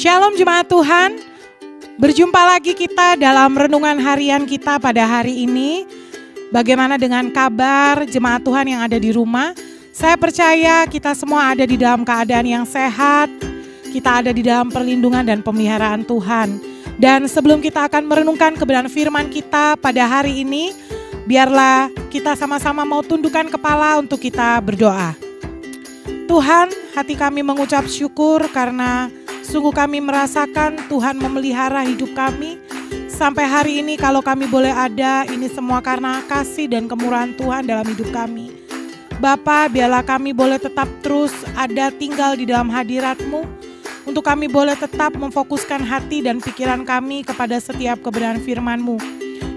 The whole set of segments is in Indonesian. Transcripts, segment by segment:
Shalom jemaat Tuhan, berjumpa lagi kita dalam renungan harian kita pada hari ini. Bagaimana dengan kabar jemaat Tuhan yang ada di rumah? Saya percaya kita semua ada di dalam keadaan yang sehat, kita ada di dalam perlindungan dan pemeliharaan Tuhan. Dan sebelum kita akan merenungkan kebenaran firman kita pada hari ini, biarlah kita sama-sama mau tundukkan kepala untuk kita berdoa. Tuhan, hati kami mengucap syukur karena sungguh kami merasakan Tuhan memelihara hidup kami. Sampai hari ini kalau kami boleh ada, ini semua karena kasih dan kemurahan Tuhan dalam hidup kami. Bapa, biarlah kami boleh tetap terus ada tinggal di dalam hadirat-Mu. Untuk kami boleh tetap memfokuskan hati dan pikiran kami kepada setiap kebenaran firman-Mu.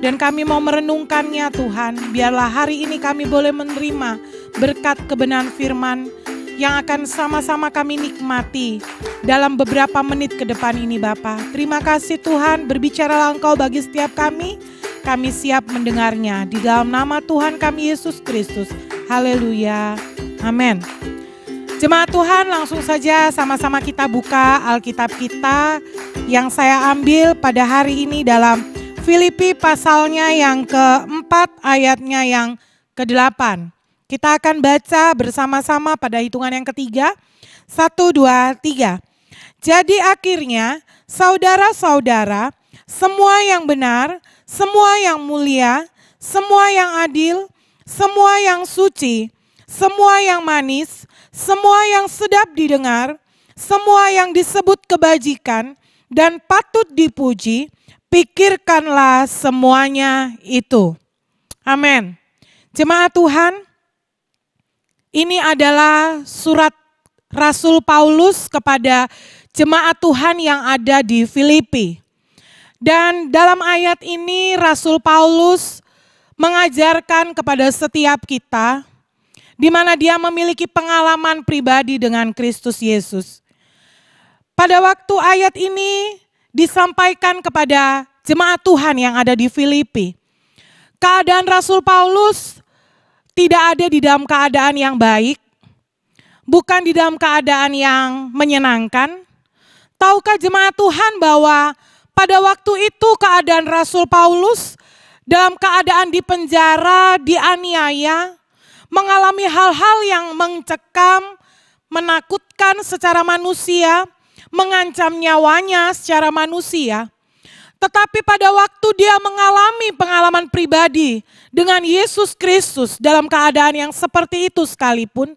Dan kami mau merenungkannya Tuhan, biarlah hari ini kami boleh menerima berkat kebenaran firman yang akan sama-sama kami nikmati dalam beberapa menit ke depan ini Bapa. Terima kasih Tuhan, berbicaralah Engkau bagi setiap kami siap mendengarnya. Di dalam nama Tuhan kami Yesus Kristus. Haleluya. Amin. Jemaat Tuhan, langsung saja sama-sama kita buka Alkitab kita yang saya ambil pada hari ini dalam Filipi pasalnya yang keempat ayatnya yang ke-8. Kita akan baca bersama-sama pada hitungan yang ketiga. 1, 2, 3. Jadi akhirnya saudara-saudara, semua yang benar, semua yang mulia, semua yang adil, semua yang suci, semua yang manis, semua yang sedap didengar, semua yang disebut kebajikan dan patut dipuji, pikirkanlah semuanya itu. Amin. Jemaat Tuhan, ini adalah surat Rasul Paulus kepada jemaat Tuhan yang ada di Filipi. Dan dalam ayat ini Rasul Paulus mengajarkan kepada setiap kita di mana dia memiliki pengalaman pribadi dengan Kristus Yesus. Pada waktu ayat ini disampaikan kepada jemaat Tuhan yang ada di Filipi, keadaan Rasul Paulus tidak ada di dalam keadaan yang baik, bukan di dalam keadaan yang menyenangkan. Tahukah jemaat Tuhan bahwa pada waktu itu keadaan Rasul Paulus dalam keadaan dipenjara, dianiaya, mengalami hal-hal yang mencekam, menakutkan secara manusia, mengancam nyawanya secara manusia. Tetapi pada waktu dia mengalami pengalaman pribadi dengan Yesus Kristus dalam keadaan yang seperti itu sekalipun,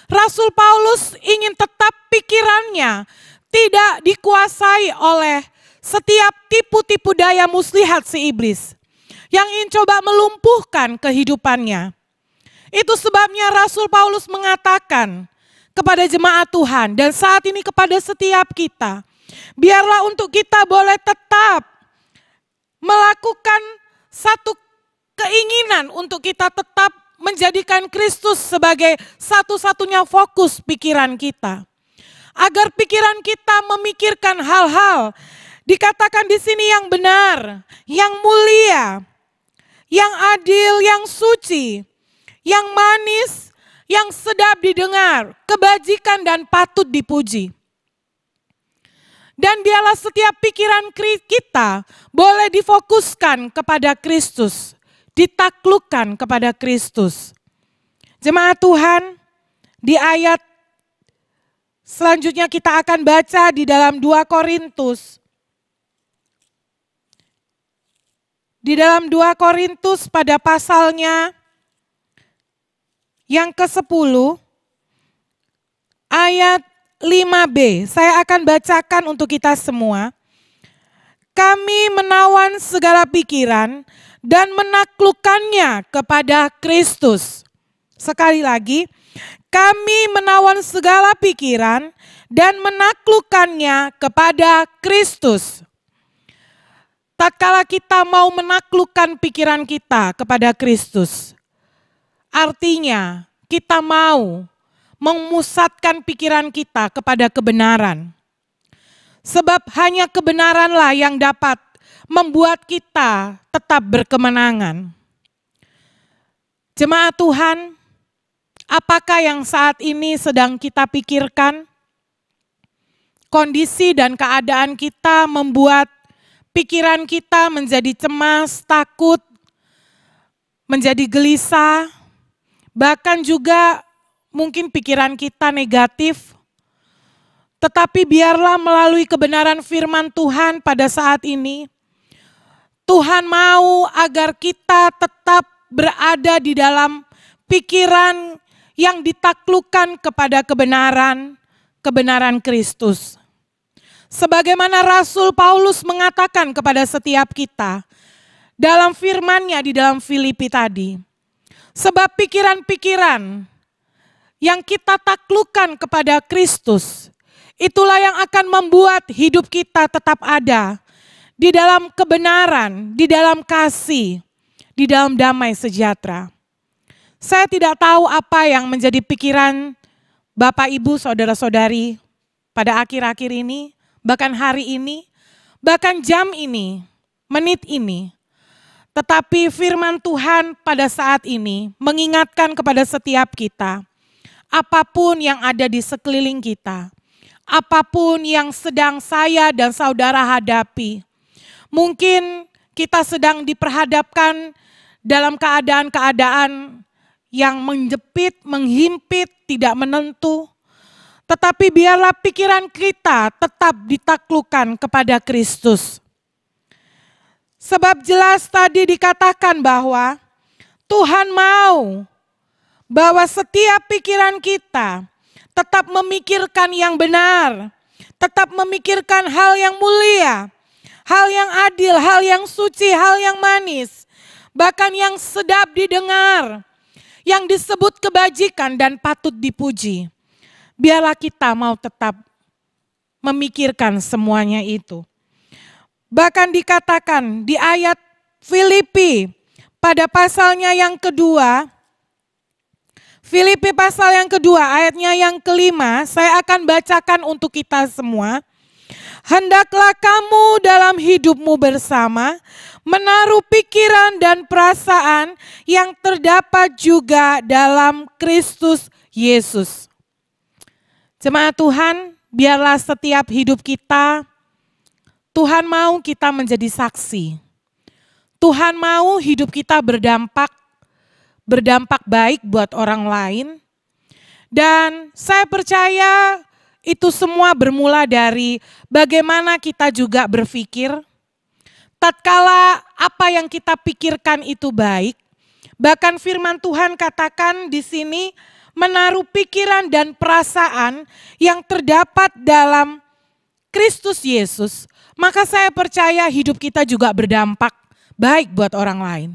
Rasul Paulus ingin tetap pikirannya tidak dikuasai oleh setiap tipu-tipu daya muslihat si iblis yang ingin coba melumpuhkan kehidupannya. Itu sebabnya Rasul Paulus mengatakan kepada jemaat Tuhan dan saat ini kepada setiap kita, biarlah untuk kita boleh tetap melakukan satu keinginan untuk kita tetap menjadikan Kristus sebagai satu-satunya fokus pikiran kita. Agar pikiran kita memikirkan hal-hal dikatakan di sini yang benar, yang mulia, yang adil, yang suci, yang manis, yang sedap didengar, kebajikan dan patut dipuji. Dan biarlah setiap pikiran kita boleh difokuskan kepada Kristus, ditaklukkan kepada Kristus. Jemaat Tuhan, di ayat selanjutnya kita akan baca di dalam 2 Korintus. Di dalam 2 Korintus pada pasalnya yang ke-10 ayat 5b, saya akan bacakan untuk kita semua. Kami menawan segala pikiran dan menaklukkannya kepada Kristus. Sekali lagi, kami menawan segala pikiran dan menaklukkannya kepada Kristus. Tatkala kita mau menaklukkan pikiran kita kepada Kristus, artinya kita mau memusatkan pikiran kita kepada kebenaran. Sebab hanya kebenaranlah yang dapat membuat kita tetap berkemenangan. Jemaat Tuhan, apakah yang saat ini sedang kita pikirkan? kondisi dan keadaan kita membuat pikiran kita menjadi cemas, takut, menjadi gelisah, bahkan juga mungkin pikiran kita negatif. Tetapi biarlah melalui kebenaran firman Tuhan pada saat ini, Tuhan mau agar kita tetap berada di dalam pikiran yang ditaklukkan kepada kebenaran Kristus. Sebagaimana Rasul Paulus mengatakan kepada setiap kita dalam firman-Nya di dalam Filipi tadi. Sebab pikiran-pikiran yang kita taklukkan kepada Kristus, itulah yang akan membuat hidup kita tetap ada di dalam kebenaran, di dalam kasih, di dalam damai sejahtera. Saya tidak tahu apa yang menjadi pikiran Bapak, Ibu, Saudara-saudari pada akhir-akhir ini, bahkan hari ini, bahkan jam ini, menit ini. Tetapi firman Tuhan pada saat ini mengingatkan kepada setiap kita, apapun yang ada di sekeliling kita, apapun yang sedang saya dan saudara hadapi, mungkin kita sedang diperhadapkan dalam keadaan-keadaan yang menjepit, menghimpit, tidak menentu. Tetapi biarlah pikiran kita tetap ditaklukkan kepada Kristus. Sebab jelas tadi dikatakan bahwa Tuhan mau bahwa setiap pikiran kita tetap memikirkan yang benar, tetap memikirkan hal yang mulia, hal yang adil, hal yang suci, hal yang manis, bahkan yang sedap didengar, yang disebut kebajikan dan patut dipuji. Biarlah kita mau tetap memikirkan semuanya itu. Bahkan dikatakan di ayat Filipi pada pasalnya yang kedua, Filipi pasal yang kedua ayatnya yang kelima, saya akan bacakan untuk kita semua. Hendaklah kamu dalam hidupmu bersama menaruh pikiran dan perasaan yang terdapat juga dalam Kristus Yesus. Jemaat Tuhan, biarlah setiap hidup kita, Tuhan mau kita menjadi saksi. Tuhan mau hidup kita berdampak baik buat orang lain. Dan saya percaya itu semua bermula dari bagaimana kita juga berpikir. Tatkala apa yang kita pikirkan itu baik, bahkan firman Tuhan katakan di sini menaruh pikiran dan perasaan yang terdapat dalam Kristus Yesus, maka saya percaya hidup kita juga berdampak baik buat orang lain.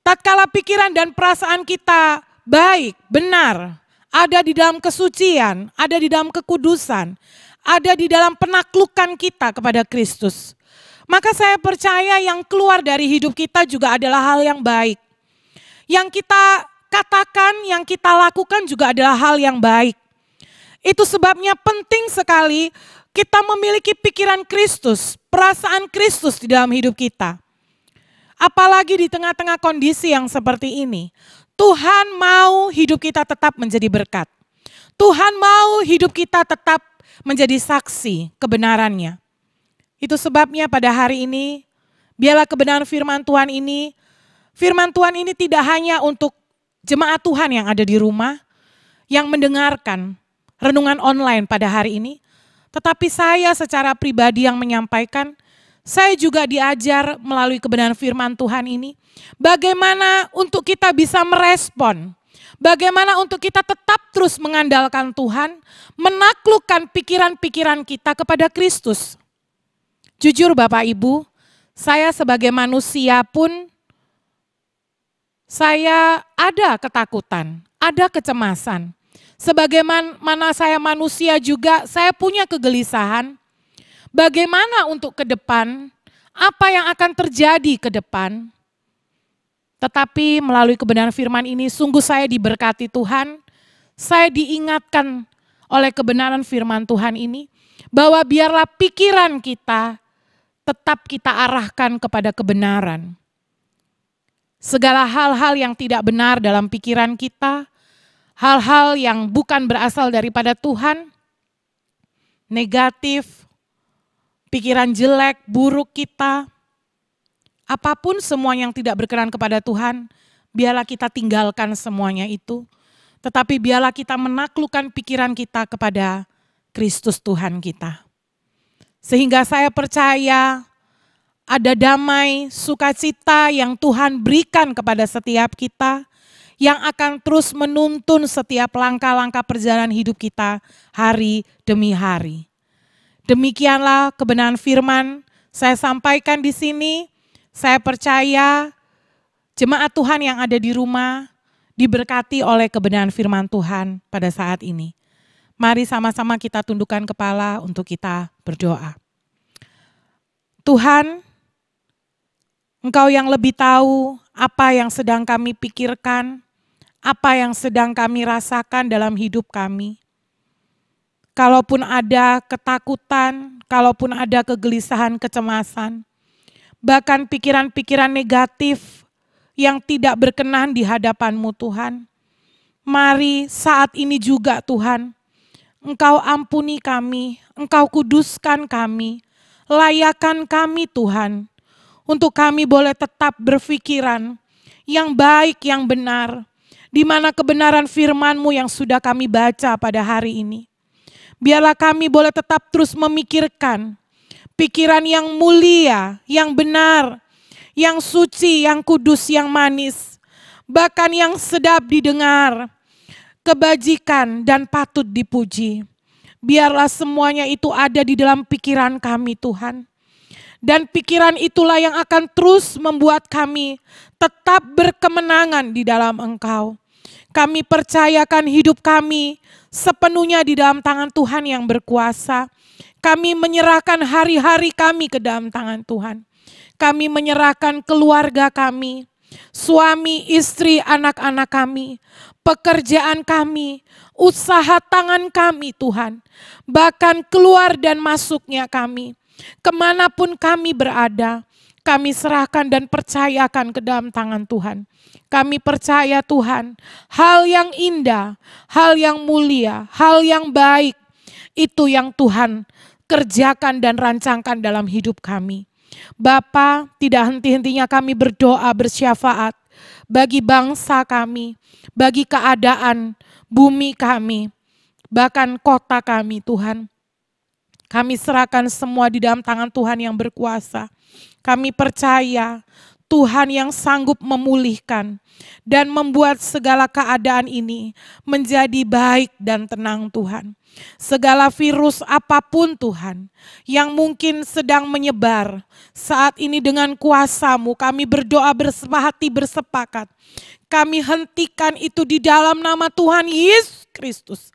Tatkala pikiran dan perasaan kita baik, benar, ada di dalam kesucian, ada di dalam kekudusan, ada di dalam penaklukan kita kepada Kristus, maka saya percaya yang keluar dari hidup kita juga adalah hal yang baik. Yang kita katakan, yang kita lakukan juga adalah hal yang baik. Itu sebabnya penting sekali kita memiliki pikiran Kristus, perasaan Kristus di dalam hidup kita. Apalagi di tengah-tengah kondisi yang seperti ini. Tuhan mau hidup kita tetap menjadi berkat. Tuhan mau hidup kita tetap menjadi saksi kebenarannya. Itu sebabnya pada hari ini, biarlah kebenaran firman Tuhan ini tidak hanya untuk jemaat Tuhan yang ada di rumah, yang mendengarkan renungan online pada hari ini, tetapi saya secara pribadi yang menyampaikan, saya juga diajar melalui kebenaran firman Tuhan ini, bagaimana untuk kita bisa merespon, bagaimana untuk kita tetap terus mengandalkan Tuhan, menaklukkan pikiran-pikiran kita kepada Kristus. Jujur Bapak Ibu, saya sebagai manusia pun, saya ada ketakutan, ada kecemasan. Sebagaimana saya manusia juga, saya punya kegelisahan. Bagaimana untuk ke depan, apa yang akan terjadi ke depan. Tetapi melalui kebenaran firman ini, sungguh saya diberkati Tuhan. Saya diingatkan oleh kebenaran firman Tuhan ini, bahwa biarlah pikiran kita tetap kita arahkan kepada kebenaran. Segala hal-hal yang tidak benar dalam pikiran kita, hal-hal yang bukan berasal daripada Tuhan, negatif, pikiran jelek, buruk kita, apapun semua yang tidak berkenan kepada Tuhan, biarlah kita tinggalkan semuanya itu. Tetapi biarlah kita menaklukkan pikiran kita kepada Kristus Tuhan kita. Sehingga saya percaya ada damai, sukacita yang Tuhan berikan kepada setiap kita, yang akan terus menuntun setiap langkah-langkah perjalanan hidup kita hari demi hari. Demikianlah kebenaran firman saya sampaikan di sini. Saya percaya jemaat Tuhan yang ada di rumah diberkati oleh kebenaran firman Tuhan pada saat ini. Mari sama-sama kita tundukkan kepala untuk kita berdoa. Tuhan, Engkau yang lebih tahu apa yang sedang kami pikirkan, apa yang sedang kami rasakan dalam hidup kami. Kalaupun ada ketakutan, kalaupun ada kegelisahan, kecemasan, bahkan pikiran-pikiran negatif yang tidak berkenan di hadapan-Mu Tuhan. Mari saat ini juga Tuhan, Engkau ampuni kami, Engkau kuduskan kami, layakan kami Tuhan, untuk kami boleh tetap berpikiran yang baik, yang benar, di mana kebenaran firman-Mu yang sudah kami baca pada hari ini. Biarlah kami boleh tetap terus memikirkan pikiran yang mulia, yang benar, yang suci, yang kudus, yang manis, bahkan yang sedap didengar, kebajikan dan patut dipuji. Biarlah semuanya itu ada di dalam pikiran kami Tuhan. Dan pikiran itulah yang akan terus membuat kami tetap berkemenangan di dalam Engkau. Kami percayakan hidup kami sepenuhnya di dalam tangan Tuhan yang berkuasa. Kami menyerahkan hari-hari kami ke dalam tangan Tuhan. Kami menyerahkan keluarga kami, suami, istri, anak-anak kami, pekerjaan kami, usaha tangan kami Tuhan. Bahkan keluar dan masuknya kami. Kemanapun kami berada, kami serahkan dan percayakan ke dalam tangan Tuhan. Kami percaya Tuhan, hal yang indah, hal yang mulia, hal yang baik, itu yang Tuhan kerjakan dan rancangkan dalam hidup kami. Bapa, tidak henti-hentinya kami berdoa bersyafaat bagi bangsa kami, bagi keadaan bumi kami, bahkan kota kami Tuhan. Kami serahkan semua di dalam tangan Tuhan yang berkuasa. Kami percaya Tuhan yang sanggup memulihkan dan membuat segala keadaan ini menjadi baik dan tenang Tuhan. Segala virus apapun Tuhan yang mungkin sedang menyebar saat ini dengan kuasa-Mu, kami berdoa bersepahati bersepakat. Kami hentikan itu di dalam nama Tuhan Yesus Kristus.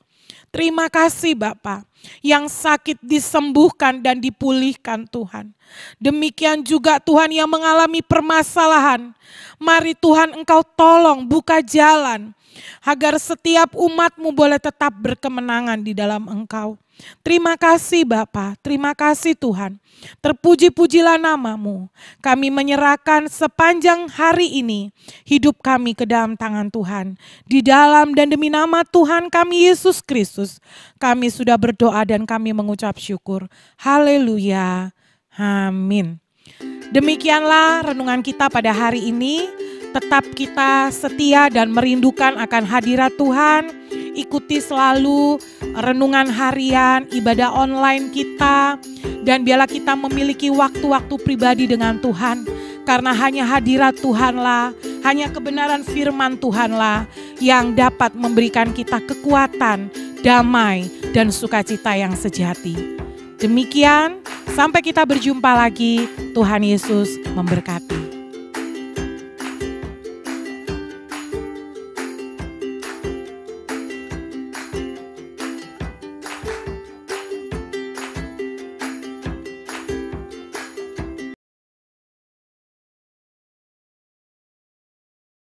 Terima kasih Bapa, yang sakit disembuhkan dan dipulihkan Tuhan. Demikian juga Tuhan yang mengalami permasalahan. Mari Tuhan Engkau tolong buka jalan, agar setiap umat-Mu boleh tetap berkemenangan di dalam Engkau. Terima kasih Bapa, terima kasih Tuhan. Terpuji-pujilah nama-Mu. Kami menyerahkan sepanjang hari ini hidup kami ke dalam tangan Tuhan. Di dalam dan demi nama Tuhan kami Yesus Kristus, kami sudah berdoa dan kami mengucap syukur. Haleluya. Amin. Demikianlah renungan kita pada hari ini. Tetap kita setia dan merindukan akan hadirat Tuhan. Ikuti selalu renungan harian, ibadah online kita. Dan biarlah kita memiliki waktu-waktu pribadi dengan Tuhan. Karena hanya hadirat Tuhanlah, hanya kebenaran firman Tuhanlah yang dapat memberikan kita kekuatan, damai, dan sukacita yang sejati. Demikian, sampai kita berjumpa lagi. Tuhan Yesus memberkati.